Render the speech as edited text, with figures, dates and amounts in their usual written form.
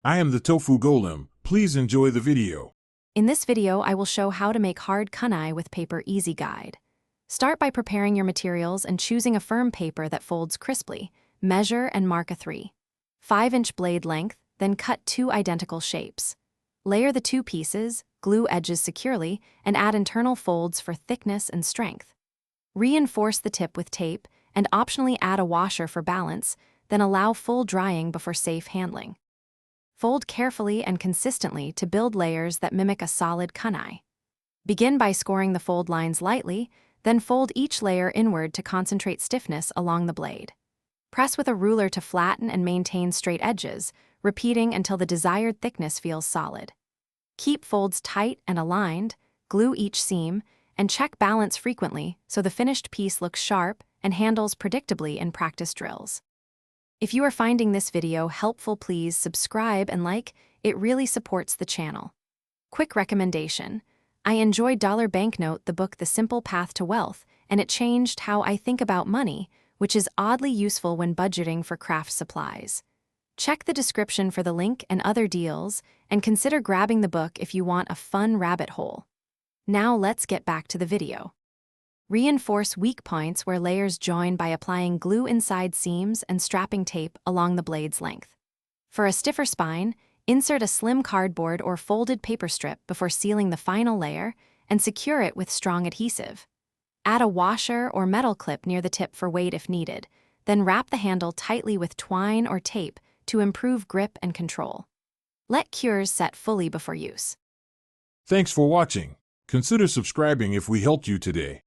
I am the Tofu Golem. Please enjoy the video. In this video, I will show how to make hard kunai with paper easy guide. Start by preparing your materials and choosing a firm paper that folds crisply. Measure and mark a 3.5-inch blade length, then cut 2 identical shapes. Layer the 2 pieces, glue edges securely, and add internal folds for thickness and strength. Reinforce the tip with tape and optionally add a washer for balance, then allow full drying before safe handling. Fold carefully and consistently to build layers that mimic a solid kunai. Begin by scoring the fold lines lightly, then fold each layer inward to concentrate stiffness along the blade. Press with a ruler to flatten and maintain straight edges, repeating until the desired thickness feels solid. Keep folds tight and aligned, glue each seam, and check balance frequently so the finished piece looks sharp and handles predictably in practice drills. If you are finding this video helpful, please subscribe and like. It really supports the channel. Quick recommendation. I enjoyed Dollar Banknote, the book The Simple Path to Wealth, and it changed how I think about money, which is oddly useful when budgeting for craft supplies. Check the description for the link and other deals, and consider grabbing the book if you want a fun rabbit hole. Now let's get back to the video. Reinforce weak points where layers join by applying glue inside seams and strapping tape along the blade's length. For a stiffer spine, insert a slim cardboard or folded paper strip before sealing the final layer and secure it with strong adhesive. Add a washer or metal clip near the tip for weight if needed, then wrap the handle tightly with twine or tape to improve grip and control. Let cures set fully before use. Thanks for watching. Consider subscribing if we helped you today.